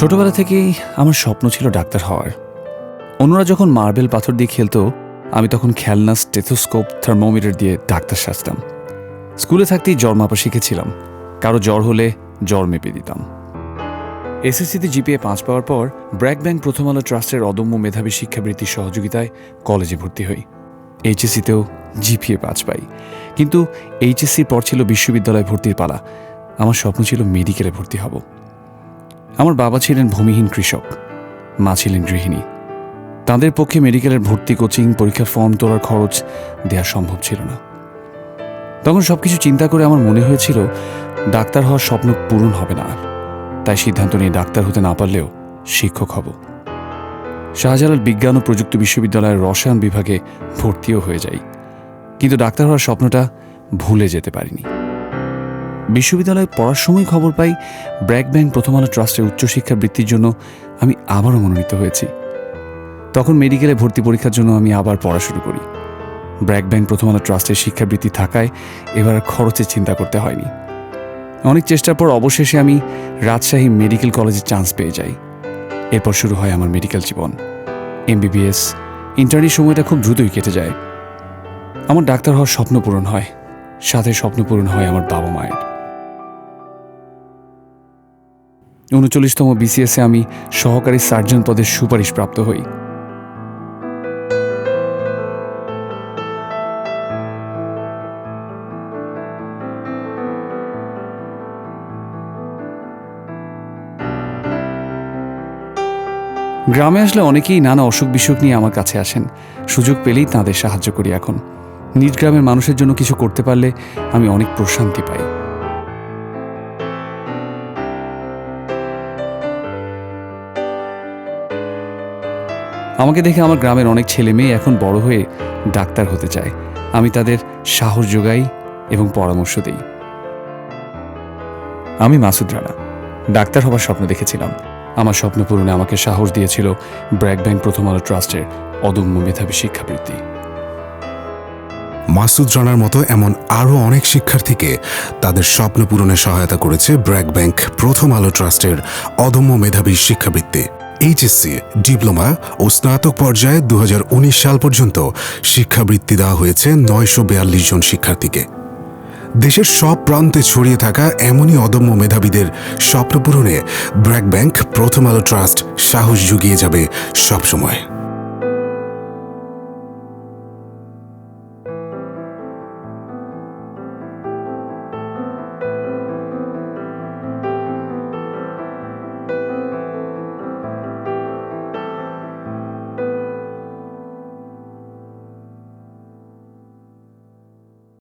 ছোটবেলা থেকেই আমার স্বপ্ন ছিল ডাক্তার হওয়ার। অন্যরা যখন মার্বেল পাথর দিয়ে খেলতো, আমি তখন খেলনা, স্টেথোস্কোপ, থার্মোমিটার দিয়ে ডাক্তার সাজতাম। স্কুলে থাকতেই জ্বর মাপা শিখেছিলাম। কারো জ্বর হলে জ্বর মেপে দিতাম। এসএসসিতে জিপিএ 5 পাওয়ার পর ব্র্যাক ব্যাংক প্রথম আলো ট্রাস্টের অদম্য মেধাবী শিক্ষাবৃত্তির সহযোগিতায় কলেজে ভর্তি হই। এইচএসসিতেও জিপিএ 5 পাই। কিন্তু এইচএসসির পর ছিল বিশ্ববিদ্যালয়ে ভর্তির পালা। আমার স্বপ্ন ছিল মেডিকেলে ভর্তি হব। আমার বাবা ছিলেন ভূমিহীন কৃষক, মা ছিলেন গৃহিণী। তাদের পক্ষে মেডিকেলের ভর্তি, কোচিং, পরীক্ষার ফর্ম তোলার খরচ দেওয়া সম্ভব ছিল না। তখন সবকিছু চিন্তা করে আমার মনে হয়েছিল ডাক্তার হওয়ার স্বপ্ন পূরণ হবে না। তাই সিদ্ধান্ত নিয়ে ডাক্তার হতে না পারলেও শিক্ষক হব। শাহজালাল বিজ্ঞান ও প্রযুক্তি বিশ্ববিদ্যালয়ের রসায়ন বিভাগে ভর্তিও হয়ে যাই। কিন্তু ডাক্তার হওয়ার স্বপ্নটা ভুলে যেতে পারিনি। বিশ্ববিদ্যালয়ে পড়ার সময় খবর পাই ব্র্যাক ব্যাংক প্রথম আলো ট্রাস্টের উচ্চশিক্ষা বৃত্তির জন্য আমি আবারও মনোনীত হয়েছি। তখন মেডিকেলে ভর্তি পরীক্ষার জন্য আমি আবার পড়া শুরু করি। ব্র্যাক ব্যাংক প্রথম আলো ট্রাস্টের শিক্ষাবৃত্তি থাকায় এবার খরচের চিন্তা করতে হয়নি। অনেক চেষ্টার পর অবশেষে আমি রাজশাহী মেডিকেল কলেজে চান্স পেয়ে যাই। এরপর শুরু হয় আমার মেডিকেল জীবন। এমবিবিএস, ইন্টার্নির সময়টা খুব দ্রুতই কেটে যায়। আমার ডাক্তার হওয়ার স্বপ্ন পূরণ হয়, সাথে স্বপ্ন পূরণ হয় আমার বাবা মায়ের। 39তম বিসিএসে আমি সহকারী সার্জন পদের সুপারিশ প্রাপ্ত হই। গ্রামে আসলে অনেকেই নানা অসুখ বিসুখ নিয়ে আমার কাছে আসেন। সুযোগ পেলেই তাঁদের সাহায্য করি। এখন নিজ গ্রামের মানুষের জন্য কিছু করতে পারলে আমি অনেক প্রশান্তি পাই। আমাকে দেখে আমার গ্রামের অনেক ছেলে মেয়ে এখন বড় হয়ে ডাক্তার হতে চায়। আমি তাদের সাহস যোগাই এবং পরামর্শ দিই। আমি মাসুদ রানা, ডাক্তার হবার স্বপ্ন দেখেছিলাম। আমার স্বপ্ন পূরণে আমাকে সাহস দিয়েছিল ব্র্যাক ব্যাংক প্রথম আলো ট্রাস্টের অদম্য মেধাবী শিক্ষাবৃত্তি। মাসুদ রানার মতো এমন আরও অনেক শিক্ষার্থীকে তাদের স্বপ্ন পূরণে সহায়তা করেছে ব্র্যাক ব্যাংক প্রথম আলো ট্রাস্টের অদম্য মেধাবী শিক্ষাবৃত্তি। এইচএসসি, ডিপ্লোমা ও স্নাতক পর্যায়ে 2019 সাল পর্যন্ত শিক্ষাবৃত্তি দেওয়া হয়েছে 942 জন শিক্ষার্থীকে। দেশের সব প্রান্তে ছড়িয়ে থাকা এমনই অদম্য মেধাবীদের স্বপ্ন পূরণে ব্র্যাক ব্যাংক প্রথম আলো ট্রাস্ট সাহস জুগিয়ে যাবে সবসময়।